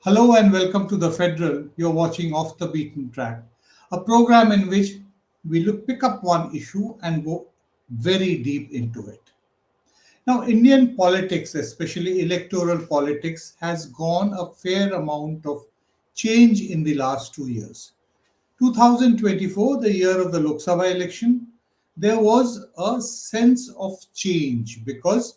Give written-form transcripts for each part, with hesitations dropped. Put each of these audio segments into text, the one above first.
Hello and welcome to the Federal. You're watching Off the Beaten Track, a program in which pick up one issue and go very deep into it. Now, Indian politics, especially electoral politics, has gone a fair amount of change in the last 2 years. 2024, the year of the Lok Sabha election, there was a sense of change because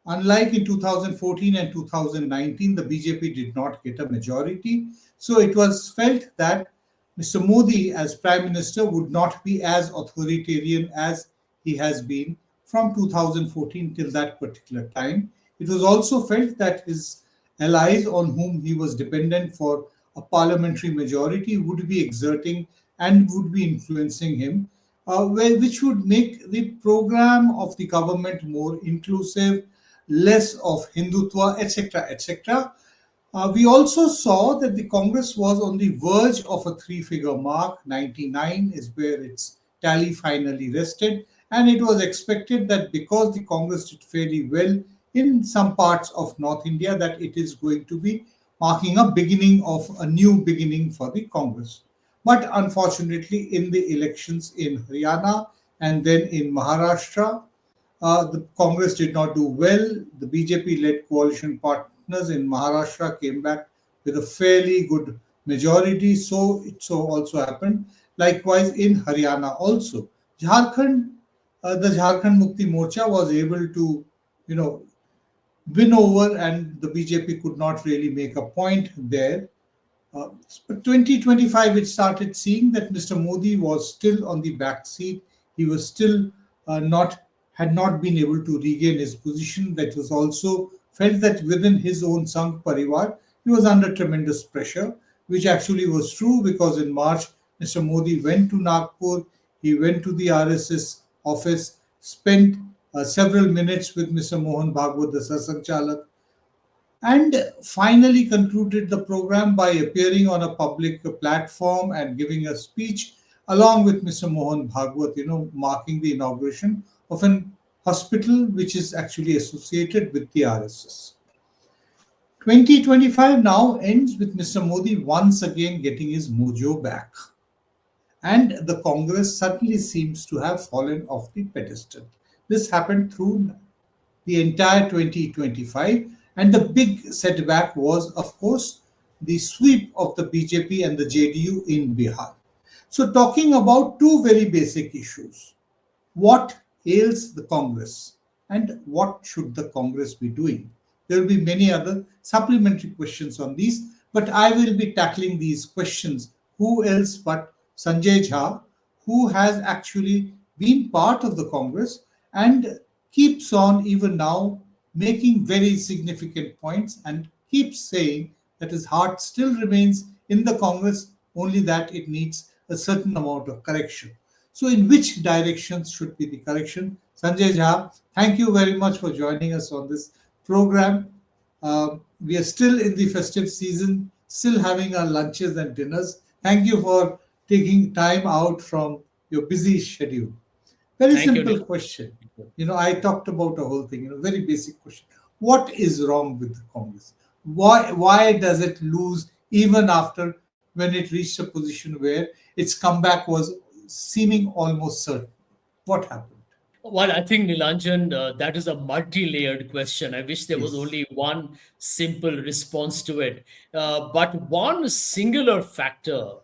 unlike in 2014 and 2019, the BJP did not get a majority. So it was felt that Mr. Modi, as Prime Minister, would not be as authoritarian as he has been from 2014 till that particular time. It was also felt that his allies, on whom he was dependent for a parliamentary majority, would be exerting and would be influencing him, which would make the program of the government more inclusive, less of Hindutva, etc., etc. We also saw that the Congress was on the verge of a three-figure mark. 99 is where its tally finally rested, and it was expected that because the Congress did fairly well in some parts of North India, that it is going to be marking a beginning of a new beginning for the Congress. But unfortunately, in the elections in Haryana and then in Maharashtra, the Congress did not do well. The BJP-led coalition partners in Maharashtra came back with a fairly good majority. So also happened. Likewise in Haryana also. Jharkhand, the Jharkhand Mukti Morcha was able to, you know, win over, and the BJP could not really make a point there. But 2025, it started seeing that Mr. Modi was still on the back seat. He was still not had not been able to regain his position. That was also felt that within his own Sangh Parivar, he was under tremendous pressure, which actually was true because in March, Mr. Modi went to Nagpur, he went to the RSS office, spent several minutes with Mr. Mohan Bhagwat, the Sasanchalak, and finally concluded the program by appearing on a public platform and giving a speech along with Mr. Mohan Bhagwat, marking the inauguration of an hospital which is actually associated with the RSS. 2025 now ends with Mr. Modi once again getting his mojo back. And the Congress suddenly seems to have fallen off the pedestal. This happened through the entire 2025. And the big setback was, of course, the sweep of the BJP and the JDU in Bihar. So, talking about two very basic issues: what ails the Congress and what should the Congress be doing? There will be many other supplementary questions on these, but I will be tackling these questions. Who else but Sanjay Jha, who has actually been part of the Congress and keeps on even now making very significant points and keeps saying that his heart still remains in the Congress, only that it needs a certain amount of correction. So, in which directions should be the correction? Sanjay Jha, thank you very much for joining us on this program. We are still in the festive season, still having our lunches and dinners. Thank you for taking time out from your busy schedule. Very Thank you, simple Nick. question. I talked about a whole thing, very basic question. What is wrong with the Congress? Why does it lose even after when it reached a position where its comeback was seeming almost certain? What happened? Well, I think, Nilanjan, that is a multi-layered question. I wish there was Yes. only one simple response to it. But one singular factor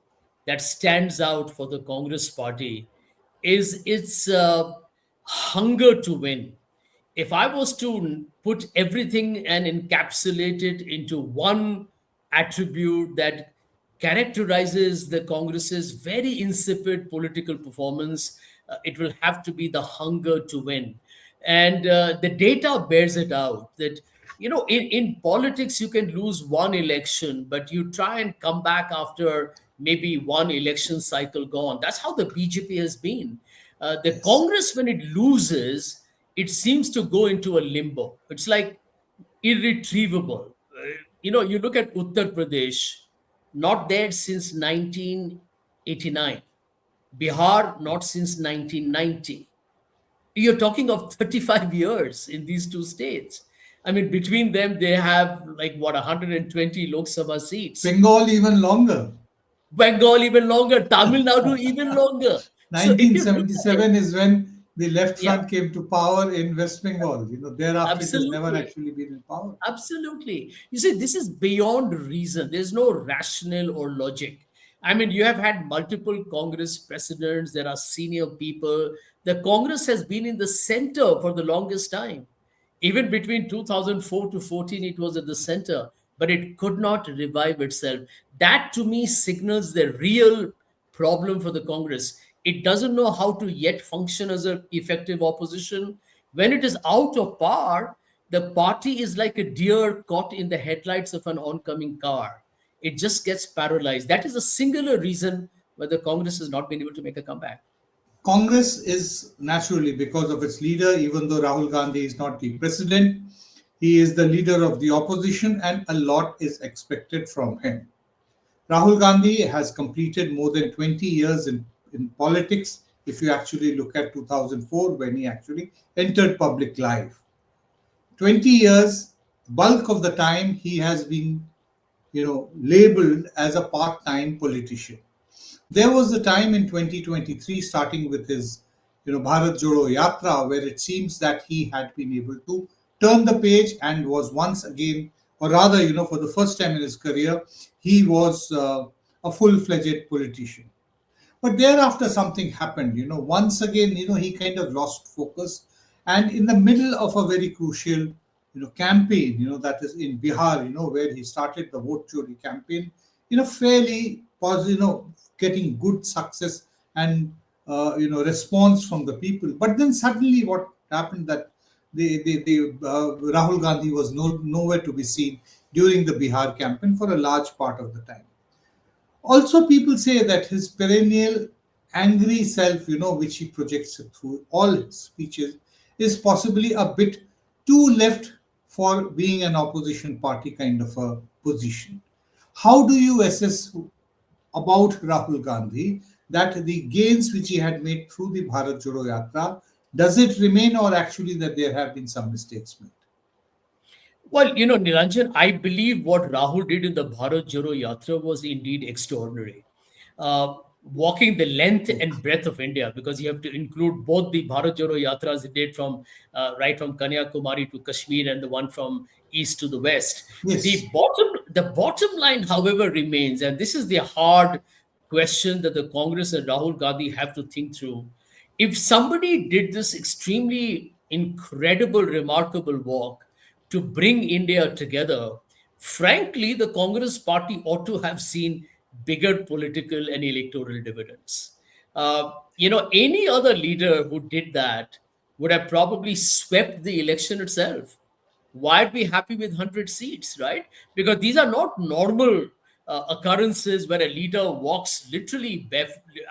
that stands out for the Congress party is its hunger to win. If I was to put everything and encapsulate it into one attribute that characterizes the Congress's very insipid political performance, it will have to be the hunger to win. And the data bears it out that, in politics, you can lose one election, but you try and come back after maybe one election cycle gone. That's how the BJP has been. The Yes. Congress, when it loses, it seems to go into a limbo. It's like irretrievable. You look at Uttar Pradesh, not there since 1989. Bihar, not since 1990. You're talking of 35 years in these two states. I mean, between them, they have like what, 120 Lok Sabha seats. Bengal even longer. Bengal even longer, Tamil Nadu even longer. So if you look at it, 1977 is when the left yeah, front came to power in West Bengal. Thereafter it has never absolutely. actually been in power. Absolutely. You see, this is beyond reason. There's no rationale or logic. I mean, you have had multiple Congress presidents, there are senior people. The Congress has been in the center for the longest time. Even between 2004 to 14, it was at the center, but it could not revive itself. That to me signals the real problem for the Congress. It doesn't know how to yet function as an effective opposition. When it is out of power, the party is like a deer caught in the headlights of an oncoming car. It just gets paralyzed. That is a singular reason why the Congress has not been able to make a comeback. Congress is naturally, because of its leader, even though Rahul Gandhi is not the president, he is the leader of the opposition and a lot is expected from him. Rahul Gandhi has completed more than 20 years in politics, if you actually look at 2004 when he actually entered public life. 20 years, bulk of the time he has been, labeled as a part-time politician. There was a time in 2023, starting with his, Bharat Jodo Yatra, where it seems that he had been able to turn the page and was once again, or rather, for the first time in his career, he was a full-fledged politician. But thereafter, something happened. Once again, he kind of lost focus, and in the middle of a very crucial, campaign, that is in Bihar, where he started the vote chori campaign, fairly positive, getting good success and response from the people. But then suddenly, what happened that Rahul Gandhi was nowhere to be seen during the Bihar campaign for a large part of the time. Also, people say that his perennial angry self, which he projects through all his speeches, is possibly a bit too left for being an opposition party kind of a position. How do you assess about Rahul Gandhi that the gains which he had made through the Bharat Jodo Yatra, does it remain, or actually that there have been some mistakes made? Well, Niranjan, I believe what Rahul did in the Bharat Jodo Yatra was indeed extraordinary. Walking the length and breadth of India, because you have to include both the Bharat Jodo Yatras he did from right from Kanyakumari to Kashmir and the one from east to the west. Yes. The bottom line, however, remains, and this is the hard question that the Congress and Rahul Gandhi have to think through. If somebody did this extremely incredible, remarkable walk to bring India together, frankly, the Congress party ought to have seen bigger political and electoral dividends. Any other leader who did that would have probably swept the election itself. Why be happy with 100 seats, right? Because these are not normal occurrences where a leader walks literally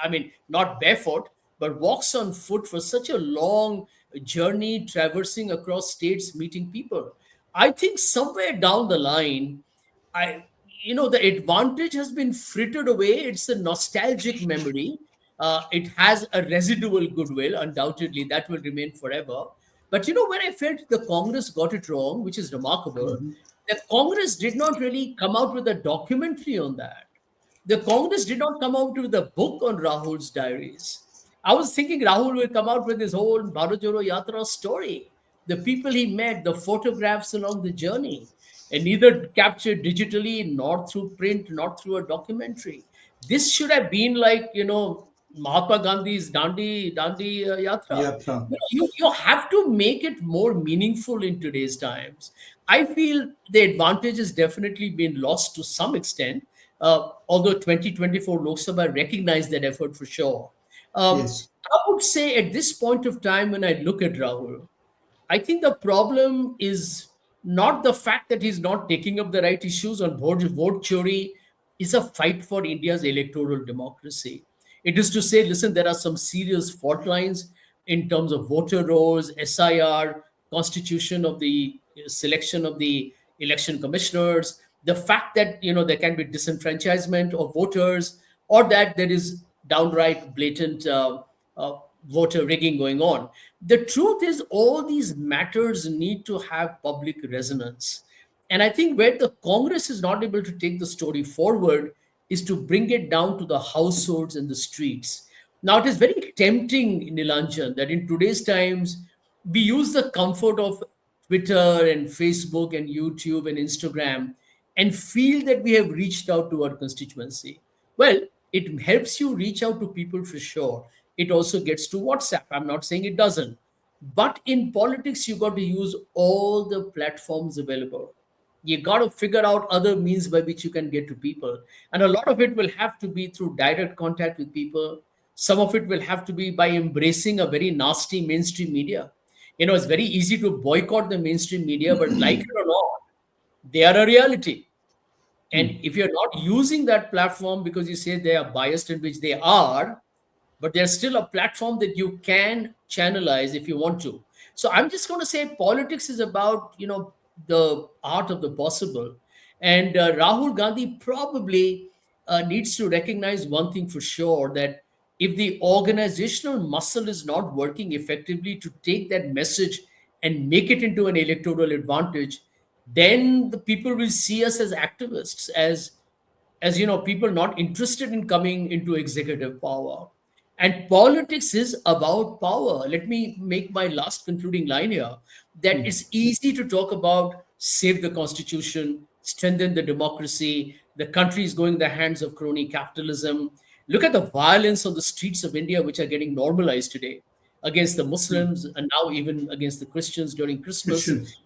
I mean, not barefoot, but walks on foot for such a long journey, traversing across states, meeting people. I think somewhere down the line, I the advantage has been frittered away. It's a nostalgic memory. It has a residual goodwill, undoubtedly that will remain forever. But when I felt the Congress got it wrong, which is remarkable, the Congress did not really come out with a documentary on that. The Congress did not come out with a book on Rahul's diaries. I was thinking Rahul will come out with his whole Bharat Jodo Yatra story, the people he met, the photographs along the journey, and neither captured digitally, nor through print, not through a documentary. This should have been like, Mahatma Gandhi's Dandi Yatra. Yatra. You have to make it more meaningful in today's times. I feel the advantage has definitely been lost to some extent, although 2024 Lok Sabha recognized that effort for sure. Yes. I would say at this point of time, when I look at Rahul, I think the problem is not the fact that he's not taking up the right issues on vote chori is a fight for India's electoral democracy. It is to say, listen, there are some serious fault lines in terms of voter rolls, SIR, constitution of the selection of the election commissioners, the fact that there can be disenfranchisement of voters, or that there is downright blatant voter rigging going on. The truth is, all these matters need to have public resonance. And I think where the Congress is not able to take the story forward is to bring it down to the households and the streets. Now, it is very tempting, Nilanjan, that in today's times, we use the comfort of Twitter and Facebook and YouTube and Instagram and feel that we have reached out to our constituency. Well, it helps you reach out to people for sure. It also gets to WhatsApp. I'm not saying it doesn't. But in politics, you got to use all the platforms available. You got to figure out other means by which you can get to people. And a lot of it will have to be through direct contact with people. Some of it will have to be by embracing a very nasty mainstream media. It's very easy to boycott the mainstream media, but like it or not, they are a reality. And if you're not using that platform because you say they are biased, in which they are, but there's still a platform that you can channelize if you want to. So I'm just going to say politics is about, the art of the possible. And Rahul Gandhi probably needs to recognize one thing for sure, that if the organizational muscle is not working effectively to take that message and make it into an electoral advantage, then the people will see us as activists, as people not interested in coming into executive power. And politics is about power. Let me make my last concluding line here, that it's easy to talk about save the constitution, strengthen the democracy, the country is going in the hands of crony capitalism. Look at the violence on the streets of India, which are getting normalized today against the Muslims and now even against the Christians during Christmas. Christians.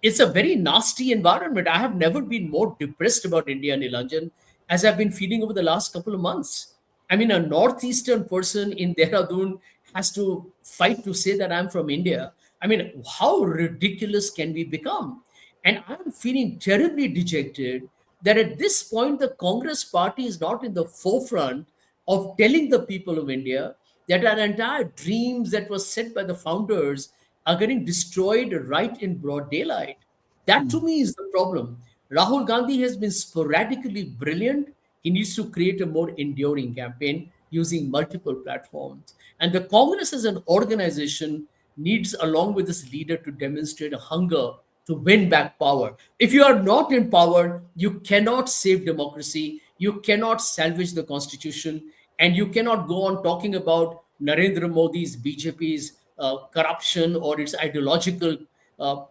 It's a very nasty environment. I have never been more depressed about India, Nilanjan, as I've been feeling over the last couple of months. I mean, a northeastern person in Dehradun has to fight to say that I'm from India. I mean, how ridiculous can we become? And I'm feeling terribly dejected that at this point, the Congress party is not in the forefront of telling the people of India that our entire dreams that were set by the founders are getting destroyed right in broad daylight. That to me is the problem. Rahul Gandhi has been sporadically brilliant. He needs to create a more enduring campaign using multiple platforms. And the Congress as an organization needs, along with its leader, to demonstrate a hunger to win back power. If you are not in power, you cannot save democracy, you cannot salvage the constitution, and you cannot go on talking about Narendra Modi's BJP's corruption or its ideological,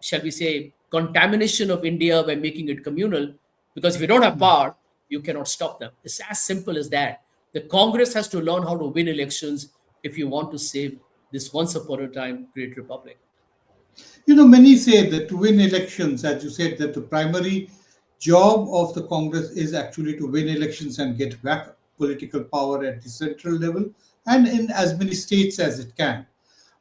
shall we say, contamination of India by making it communal. Because if you don't have power, you cannot stop them. It's as simple as that. The Congress has to learn how to win elections if you want to save this once upon a time great republic. Many say that to win elections, as you said, that the primary job of the Congress is actually to win elections and get back political power at the central level and in as many states as it can.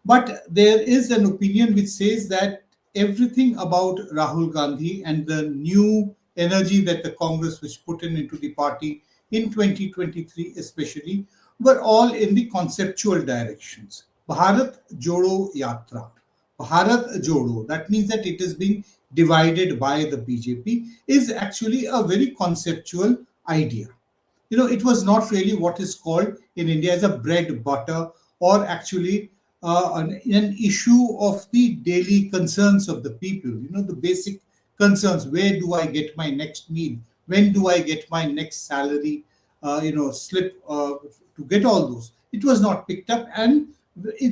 But there is an opinion which says that everything about Rahul Gandhi and the new energy that the Congress which put into the party in 2023 especially were all in the conceptual directions. Bharat Jodo Yatra. Bharat Jodo, that means that it is being divided by the BJP, is actually a very conceptual idea. It was not really what is called in India as a bread butter or actually an issue of the daily concerns of the people, the basic concerns. Where do I get my next meal? When do I get my next salary, slip to get all those? It was not picked up. And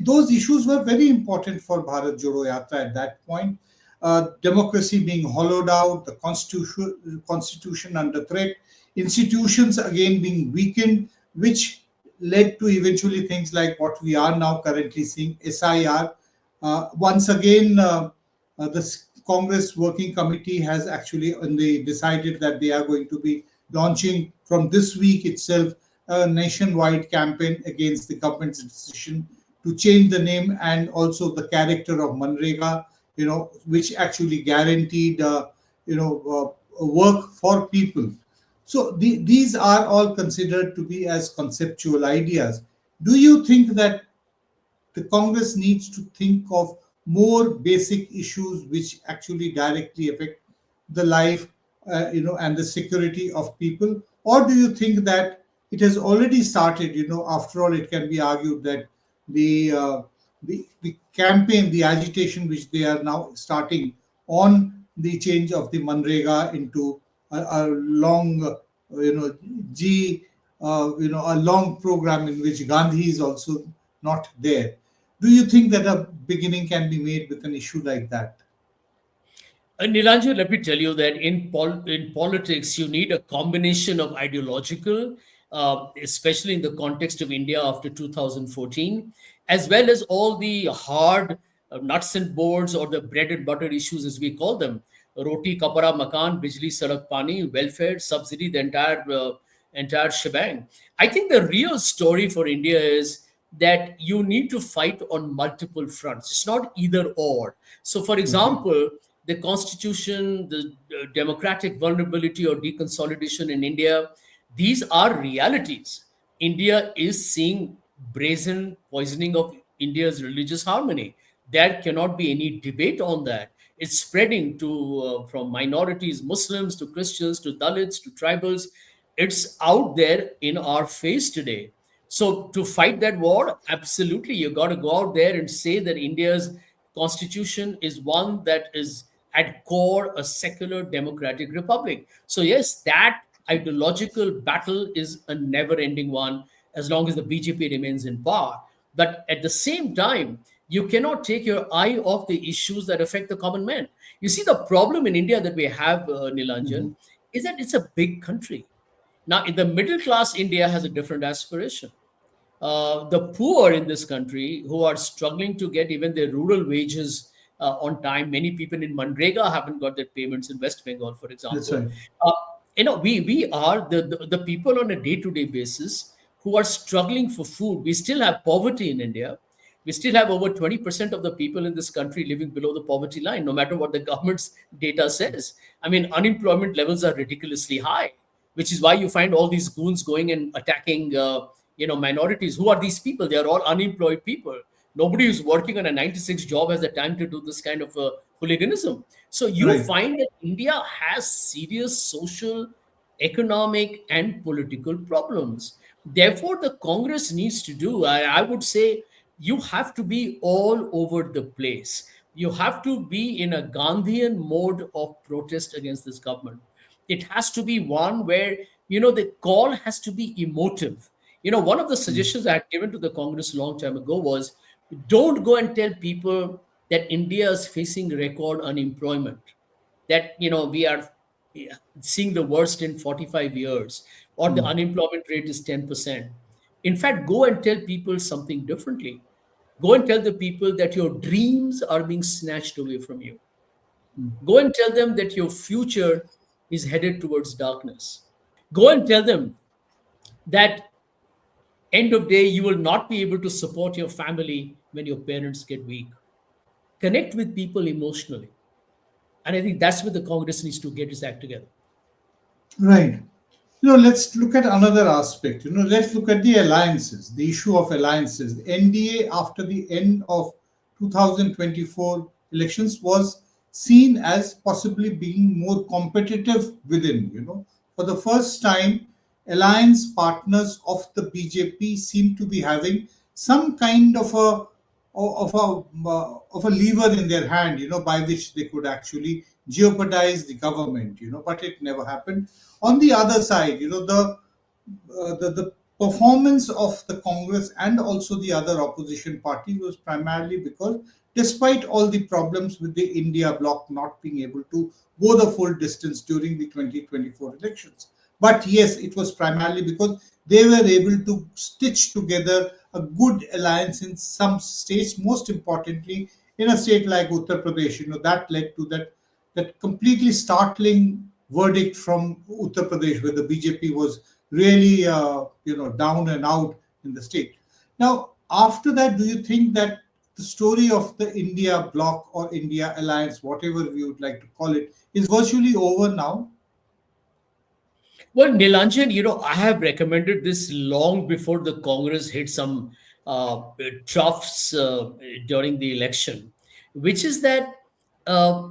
those issues were very important for Bharat Jodo Yatra at that point. Democracy being hollowed out, the constitution under threat, institutions again being weakened, which led to eventually things like what we are now currently seeing, SIR. Once again, the Congress Working Committee has actually decided that they are going to be launching from this week itself a nationwide campaign against the government's decision to change the name and also the character of Manrega, which actually guaranteed, work for people. So these are all considered to be as conceptual ideas. Do you think that the Congress needs to think of more basic issues which actually directly affect the life, and the security of people? Or do you think that it has already started? After all, it can be argued that the the campaign, the agitation which they are now starting on the change of the Manrega into a long, G, a long program in which Gandhi is also not there. Do you think that a beginning can be made with an issue like that? Nilanjan, let me tell you that in politics, you need a combination of ideological, especially in the context of India after 2014, as well as all the hard nuts and bolts or the bread and butter issues, as we call them: roti, kapara, makan, bijli, sadak, pani, welfare, subsidy, the entire shebang. I think the real story for India is that you need to fight on multiple fronts. It's not either or. So, for Mhm. example, the constitution, the democratic vulnerability or deconsolidation in India, these are realities. India is seeing brazen poisoning of India's religious harmony. There cannot be any debate on that. It's spreading to from minorities, Muslims to Christians to Dalits to tribals. It's out there in our face today. So to fight that war, absolutely, you got to go out there and say that India's constitution is one that is at core a secular democratic republic. So yes, that ideological battle is a never-ending one as long as the BJP remains in power. But at the same time, you cannot take your eye off the issues that affect the common man. You see, the problem in India that we have, Nilanjan, Mhm. is that it's a big country. Now, in the middle class, India has a different aspiration. The poor in this country who are struggling to get even their rural wages on time. Many people in Manrega haven't got their payments in West Bengal, for That's example. right. Uh, we are the people on a day-to-day basis who are struggling for food. We still have poverty in India. We still have over 20% of the people in this country living below the poverty line, no matter what the government's data says. I mean, unemployment levels are ridiculously high, which is why you find all these goons going and attacking minorities. Who are these people? They are all unemployed people. Nobody who's working on a 9 to 6 job has the time to do this kind of hooliganism. So you Right. find that India has serious social, economic and political problems. Therefore the Congress needs to do, I would say, you have to be all over the place. You have to be in a Gandhian mode of protest against this government. It has to be one where the call has to be emotive. One of the Mm. suggestions I had given to the Congress a long time ago was, don't go and tell people that India is facing record unemployment, that we are seeing the worst in 45 years, or the Mm. unemployment rate is 10%. In fact, go and tell people something differently. Go and tell the people that your dreams are being snatched away from you. Go and tell them that your future is headed towards darkness. Go and tell them that end of day you will not be able to support your family when your parents get weak. Connect with people emotionally. And I think that's where the Congress needs to get its act together. Right. Let's look at another aspect. Let's look at the alliances, the issue of alliances. The NDA, after the end of 2024 elections, was seen as possibly being more competitive within. For the first time, alliance partners of the BJP seem to be having some kind of a lever in their hand, by which they could actually jeopardize the government, but it never happened. On the other side, the performance of the Congress and also the other opposition party was primarily because, despite all the problems with the India bloc not being able to go the full distance during the 2024 elections, but yes, it was primarily because they were able to stitch together a good alliance in some states, most importantly in a state like Uttar Pradesh. That led to that completely startling verdict from Uttar Pradesh, where the BJP was really, down and out in the state. Now, after that, do you think that the story of the India bloc or India alliance, whatever we would like to call it, is virtually over now? Well, Nilanjan, I have recommended this long before the Congress hit some troughs during the election, which is that uh,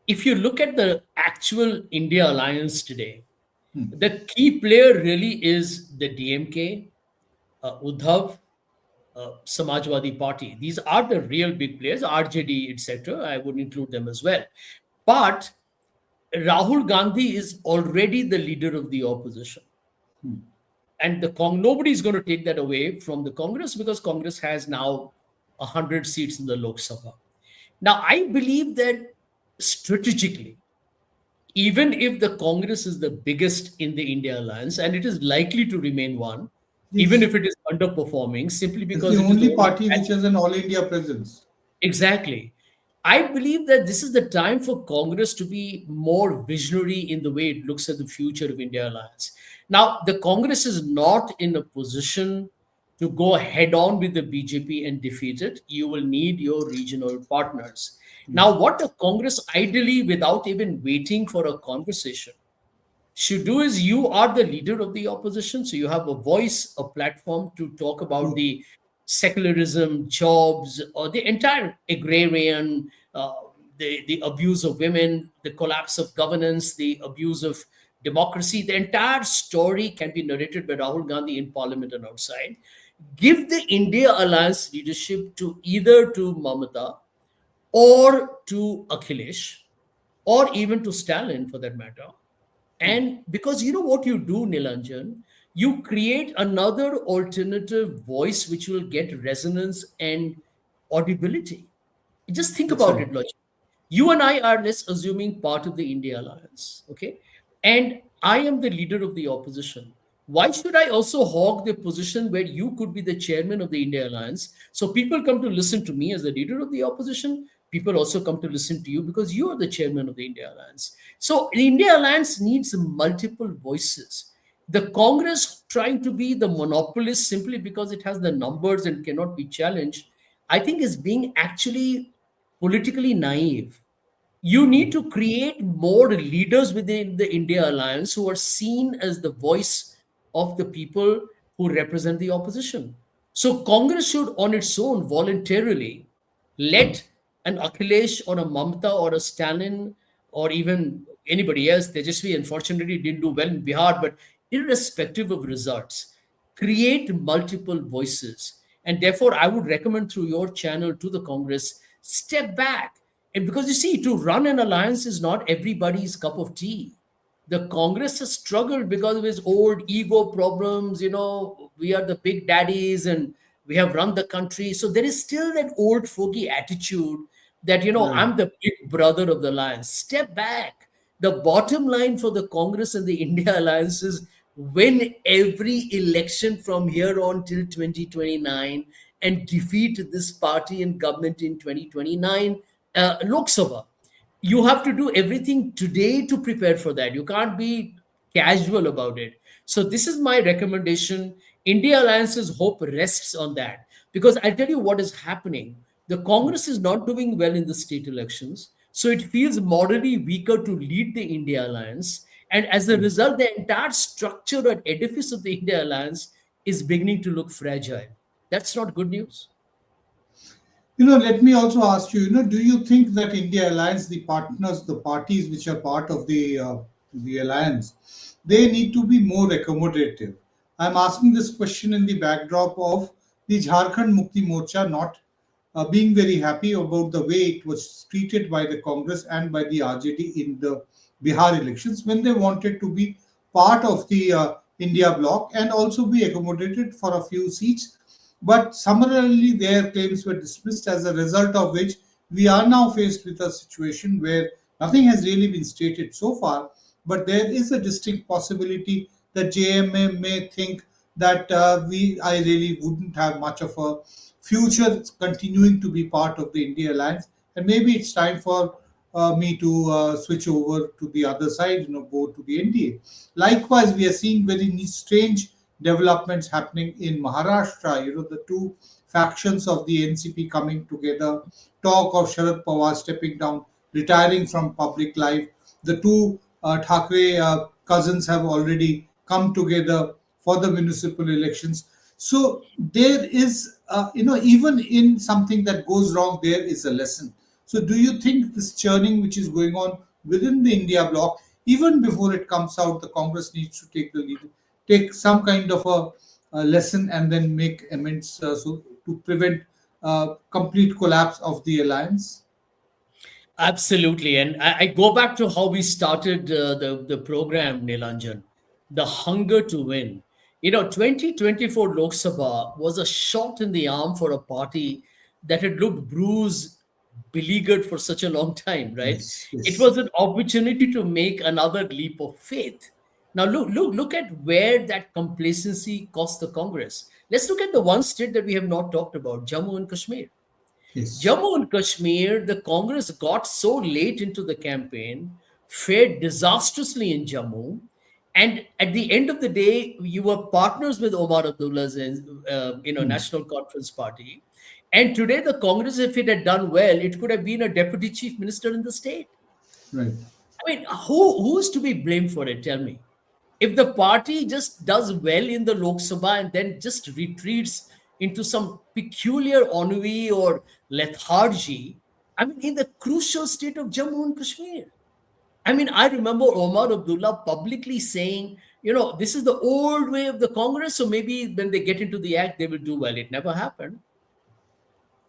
if you look at the actual India alliance today, Hmm. the key player really is the DMK, Uddhav, Samajwadi Party. These are the real big players, RJD, etc. I would include them as well. But Rahul Gandhi is already the leader of the opposition. And nobody is going to take that away from the Congress, because Congress has now 100 seats in the Lok Sabha. Now, I believe that strategically, even if the Congress is the biggest in the India alliance, and it is likely to remain one, even Yes. if it is underperforming, simply It's the because it is the only only. party which has an all India presence. Exactly. I believe that this is the time for Congress to be more visionary in the way it looks at the future of India alliance. Now, the Congress is not in a position to go head on with the BJP and defeat it. You will need your regional partners. Now, what the Congress, ideally, without even waiting for a conversation, should do is, you are the leader of the opposition, so you have a voice, a platform to talk about True. the secularism, jobs, or the entire agrarian, the abuse of women, the collapse of governance, the abuse of democracy. The entire story can be narrated by Rahul Gandhi in parliament and outside. Give the India Alliance leadership to either to Mamata or to Akhilesh, or even to Stalin for that matter. And because you know what you do, Nilanjan, you create another alternative voice which will get resonance and audibility. Just think That's about right. it, logically. You and I are, let's assuming, part of the India Alliance, okay? And I am the leader of the opposition. Why should I also hog the position where you could be the chairman of the India Alliance? So people come to listen to me as the leader of the opposition. People also come to listen to you because you are the chairman of the India Alliance. So the India Alliance needs multiple voices. The Congress trying to be the monopolist simply because it has the numbers and cannot be challenged, I think is being actually politically naive. You need to create more leaders within the India Alliance who are seen as the voice of the people who represent the opposition. So Congress should, on its own, voluntarily let an Akhilesh or a Mamata or a Stalin or even anybody else. Tejasvi unfortunately didn't do well in Bihar, but irrespective of results, create multiple voices. And therefore, I would recommend through your channel to the Congress, step back. And because you see, to run an alliance is not everybody's cup of tea. The Congress has struggled because of its old ego problems. We are the big daddies and we have run the country. So there is still that old fogey attitude that, Right. I'm the big brother of the alliance. Step back. The bottom line for the Congress and the India alliance is win every election from here on till 2029 and defeat this party and government in 2029 Lok Sabha. You have to do everything today to prepare for that. You can't be casual about it. So this is my recommendation. India Alliance's hope rests on that. Because I'll tell you what is happening. The Congress is not doing well in the state elections. So it feels morally weaker to lead the India Alliance. And as a result, the entire structure and edifice of the India Alliance is beginning to look fragile. That's not good news. Let me also ask you, do you think that India Alliance, the partners, the parties which are part of the alliance, they need to be more accommodative? I'm asking this question in the backdrop of the Jharkhand Mukti Morcha not being very happy about the way it was treated by the Congress and by the RJD in the Bihar elections when they wanted to be part of the India bloc and also be accommodated for a few seats. But summarily, their claims were dismissed, as a result of which we are now faced with a situation where nothing has really been stated so far. But there is a distinct possibility that JMA may think that I really wouldn't have much of a future continuing to be part of the India alliance, and maybe it's time for me to switch over to the other side, go to the NDA. Likewise, we are seeing very strange developments happening in Maharashtra. The two factions of the NCP coming together, talk of Sharad Pawar stepping down, retiring from public life. The two Thackeray cousins have already come together for the municipal elections. So there is, even in something that goes wrong, there is a lesson. So do you think this churning which is going on within the India bloc, even before it comes out, the Congress needs to take the lead, take some kind of a lesson and then make amends, so to prevent complete collapse of the alliance? Absolutely. And I go back to how we started the program, Nilanjan, the hunger to win. 2024 Lok Sabha was a shot in the arm for a party that had looked bruised, beleaguered for such a long time, right? Yes, It yes, was an opportunity to make another leap of faith. Now look at where that complacency cost the Congress. Let's look at the one state that we have not talked about, Jammu and Kashmir. yes. Jammu and Kashmir, the Congress got so late into the campaign, fared disastrously in Jammu, and at the end of the day, you were partners with Omar Abdullah's, Hmm. National Conference Party. And today, the Congress, if it had done well, it could have been a deputy chief minister in the state. Right. I mean, who's to be blamed for it? Tell me. If the party just does well in the Lok Sabha and then just retreats into some peculiar ennui or lethargy, I mean, in the crucial state of Jammu and Kashmir. I mean, I remember Omar Abdullah publicly saying, this is the old way of the Congress, so maybe when they get into the act, they will do well. It never happened.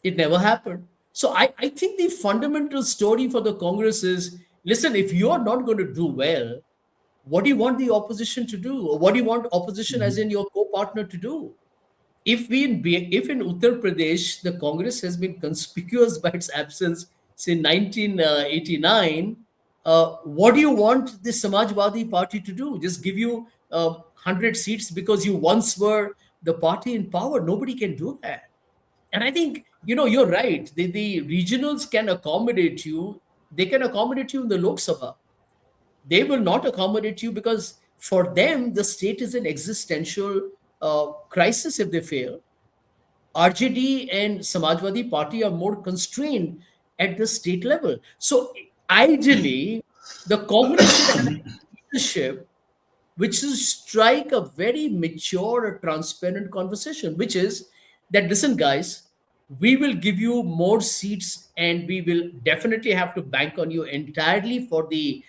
It never happened. So I think the fundamental story for the Congress is, listen, if you're not going to do well, what do you want the opposition to do? Or what do you want opposition, as in your co-partner, to do? If in Uttar Pradesh the Congress has been conspicuous by its absence since 1989, what do you want the Samajwadi Party to do? Just give you 100 seats because you once were the party in power? Nobody can do that. And I think, you're right. The regionals can accommodate you. They can accommodate you in the Lok Sabha. They will not accommodate you because for them, the state is an existential crisis if they fail. RJD and Samajwadi Party are more constrained at the state level. So ideally, the Congress should have leadership which is strike a very mature, transparent conversation, which is that, listen, guys, we will give you more seats, and we will definitely have to bank on you entirely for the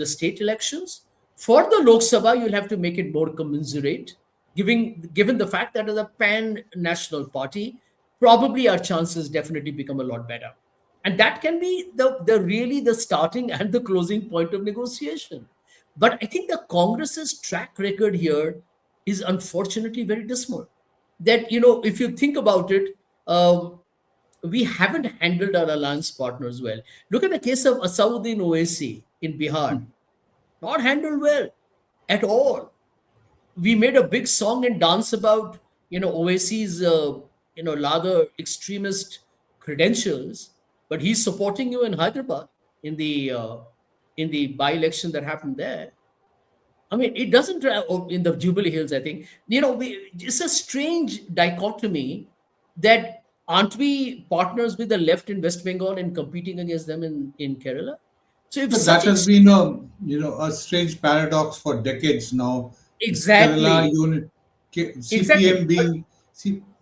state elections. For the Lok Sabha, you'll have to make it more commensurate, given the fact that as a pan national party, probably our chances definitely become a lot better. And that can be the really the starting and the closing point of negotiation. But I think the Congress's track record here is unfortunately very dismal. That, if you think about it, we haven't handled our alliance partners well. Look at the case of Asauddin Owaisi in Bihar. Not handled well at all. We made a big song and dance about, Owaisi's, rather extremist credentials, but he's supporting you in Hyderabad in the by-election that happened there. I mean, it doesn't in the Jubilee Hills. I think it's a strange dichotomy that aren't we partners with the left in West Bengal and competing against them in Kerala? So if But such that has been a strange paradox for decades now. This Kerala exactly, unit, exactly, CPM being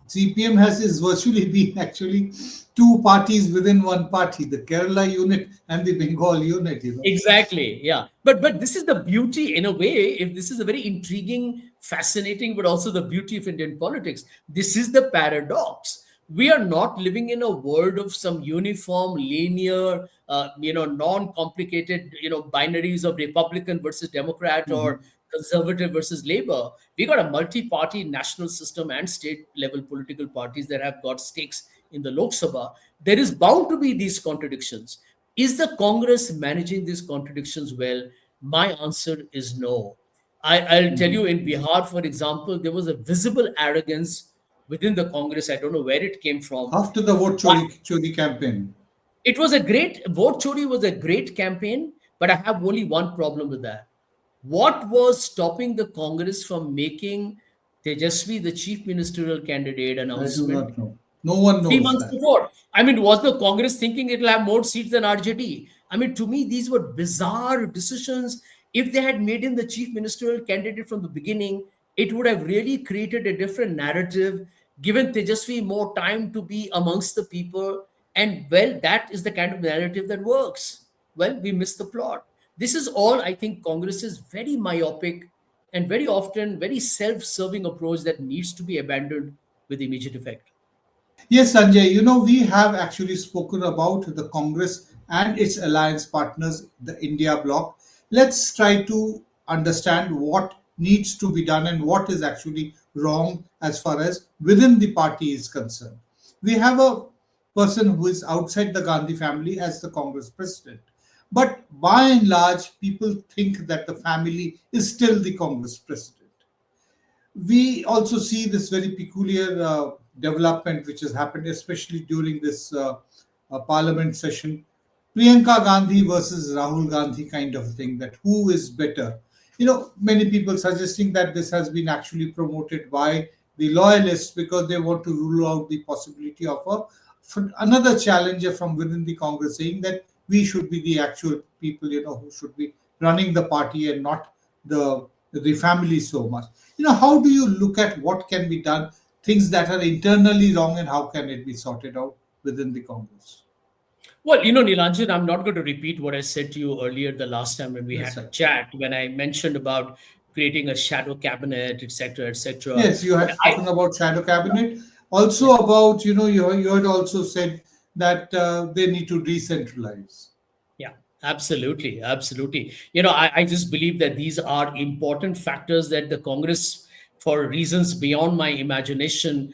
CPM is virtually been actually two parties within one party, the Kerala unit and the Bengal unit. exactly, yeah. But this is the beauty in a way. If this is a very intriguing, fascinating, but also the beauty of Indian politics. This is the paradox. We are not living in a world of some uniform, linear, non-complicated, binaries of Republican versus Democrat or conservative versus Labor. We got a multi-party national system and state-level political parties that have got stakes in the Lok Sabha. There is bound to be these contradictions. Is the Congress managing these contradictions well? My answer is no. I'll tell you, in Bihar, for example, there was a visible arrogance within the Congress. I don't know where it came from. After the vote But chori campaign. it was a great vote chori was a great campaign, but I have only one problem with that. What was stopping the Congress from making Tejasvi the chief ministerial candidate I do announcement not know. No one three knows months that. before? I mean, was the Congress thinking it'll have more seats than RJD? I mean, to me, these were bizarre decisions. If they had made him the chief ministerial candidate from the beginning, it would have really created a different narrative, given Tejasvi more time to be amongst the people. And well, that is the kind of narrative that works. Well, we missed the plot. This is all, I think, Congress's very myopic and very often very self serving approach that needs to be abandoned with immediate effect. Yes, Sanjay, we have actually spoken about the Congress and its alliance partners, the India bloc. Let's try to understand what needs to be done and what is actually wrong as far as within the party is concerned. We have a person who is outside the Gandhi family as the Congress president. But by and large, people think that the family is still the Congress president. We also see this very peculiar development which has happened, especially during this parliament session. Priyanka Gandhi versus Rahul Gandhi kind of thing, that who is better. Many people suggesting that this has been actually promoted by the loyalists because they want to rule out the possibility of another challenger from within the Congress saying that we should be the actual people, who should be running the party and not the family so much. How do you look at what can be done, things that are internally wrong, and how can it be sorted out within the Congress? Well, Nilanjan, I'm not going to repeat what I said to you earlier the last time when we Yes, had a sir. chat, when I mentioned about creating a shadow cabinet, etc., etc. Yes, you But had spoken about shadow cabinet. yeah, Also about, you had also said that they need to decentralize. yeah, absolutely, absolutely. I just believe that these are important factors that the Congress, for reasons beyond my imagination,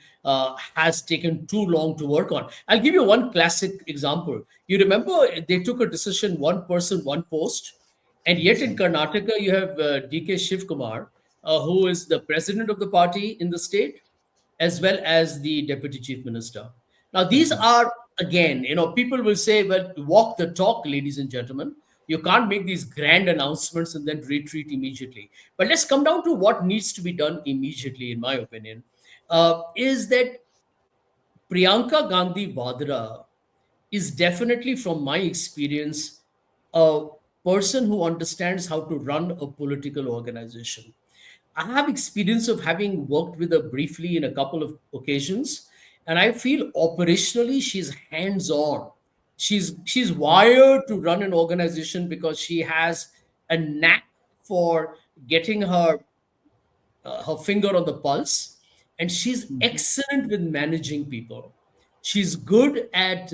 has taken too long to work on. I'll give you one classic example. You remember they took a decision, one person, one post, and yet Yes, in sir. Karnataka you have DK Shiv Kumar, who is the president of the party in the state, as well as the deputy chief minister. Now, Yes, these sir. are, again, people will say, well, walk the talk, ladies and gentlemen. You can't make these grand announcements and then retreat immediately. But let's come down to what needs to be done immediately, in my opinion, is that Priyanka Gandhi Vadra is definitely, from my experience, a person who understands how to run a political organization. I have experience of having worked with her briefly in a couple of occasions, and I feel operationally she's hands-on. She's wired to run an organization because she has a knack for getting her finger on the pulse, and she's Mhm. excellent with managing people. She's good at,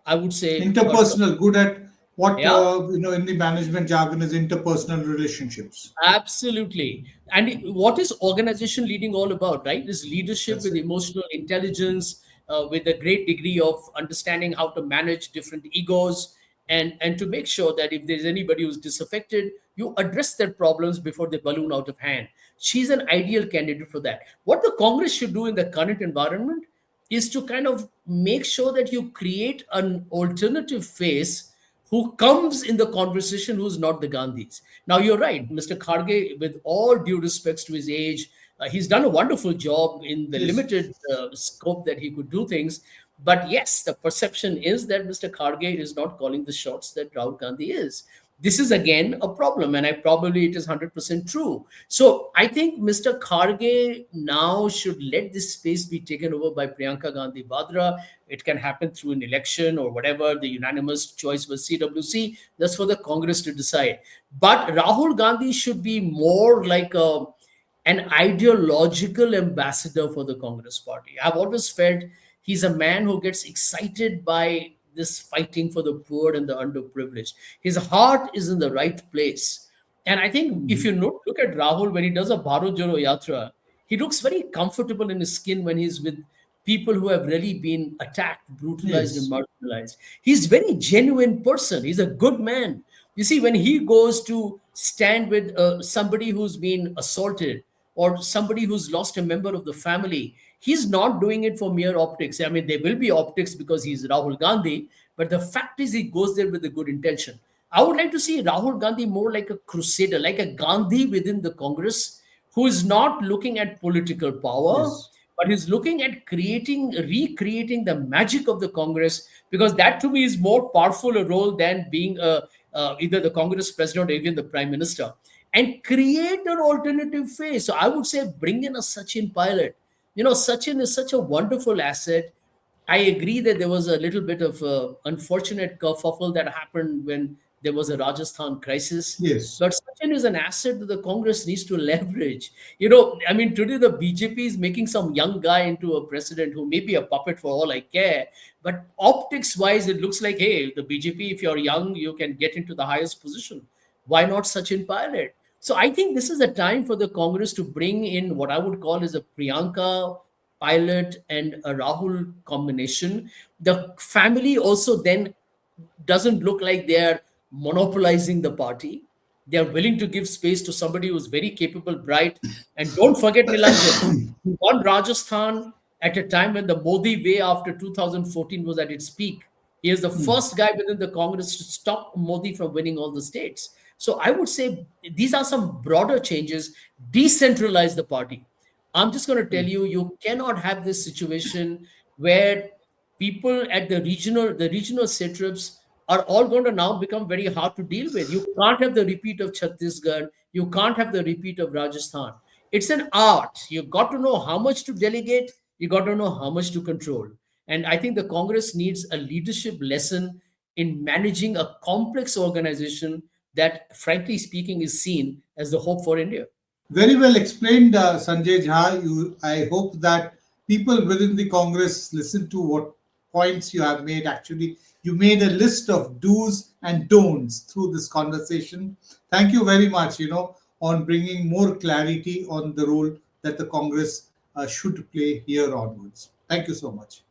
I would say, Interpersonal, good at what yeah. in the management jargon is interpersonal relationships. Absolutely. And what is organization leading all about, right? Is leadership That's with it. emotional intelligence, with a great degree of understanding how to manage different egos, and to make sure that if there's anybody who's disaffected, you address their problems before they balloon out of hand. She's an ideal candidate for that. What the Congress should do in the current environment is to kind of make sure that you create an alternative face who comes in the conversation who's not the Gandhis. Now, you're right, Mr. Kharge, with all due respects to his age, he's done a wonderful job in the Yes. limited scope that he could do things. But yes, the perception is that Mr. Kharge is not calling the shots that Rahul Gandhi is. This is again a problem, and I probably it is 100% true. So I think Mr. Kharge now should let this space be taken over by Priyanka Gandhi Vadra. It can happen through an election or whatever. The unanimous choice was CWC. That's for the Congress to decide. But Rahul Gandhi should be more like an ideological ambassador for the Congress party. I've always felt he's a man who gets excited by this fighting for the poor and the underprivileged. His heart is in the right place. And I think if you look at Rahul when he does a Bharat Jodo Yatra, he looks very comfortable in his skin when he's with people who have really been attacked, brutalized, and Yes. marginalized. He's very genuine person. He's a good man. You see, when he goes to stand with somebody who's been assaulted or somebody who's lost a member of the family, he's not doing it for mere optics. I mean, there will be optics because he's Rahul Gandhi, but the fact is he goes there with a good intention. I would like to see Rahul Gandhi more like a crusader, like a Gandhi within the Congress, who is not looking at political power, Yes. but is looking at recreating the magic of the Congress, because that to me is more powerful a role than being either the Congress president or even the prime minister, and create an alternative face. So I would say bring in a Sachin pilot. Sachin is such a wonderful asset. I agree that there was a little bit of unfortunate kerfuffle that happened when there was a Rajasthan crisis. Yes. But Sachin is an asset that the Congress needs to leverage. I mean, today the BJP is making some young guy into a president who may be a puppet for all I care. But optics wise, it looks like, hey, the BJP, if you're young, you can get into the highest position. Why not Sachin Pilot? So I think this is a time for the Congress to bring in what I would call as a Priyanka Pilot and a Rahul combination. The family also then doesn't look like they're monopolizing the party. They're willing to give space to somebody who's very capable, bright. And don't forget Nilanjan, he won Rajasthan at a time when the Modi way after 2014 was at its peak. He is the first guy within the Congress to stop Modi from winning all the states. So I would say these are some broader changes. Decentralize the party. I'm just going to tell you, you cannot have this situation where people at the regional satraps are all going to now become very hard to deal with. You can't have the repeat of Chhattisgarh. You can't have the repeat of Rajasthan. It's an art. You've got to know how much to delegate. You got to know how much to control. And I think the Congress needs a leadership lesson in managing a complex organization that, frankly speaking, is seen as the hope for India. Very well explained, Sanjay Jha. I hope that people within the Congress listen to what points you have made. Actually, you made a list of do's and don'ts through this conversation. Thank you very much, on bringing more clarity on the role that the Congress should play here onwards. Thank you so much.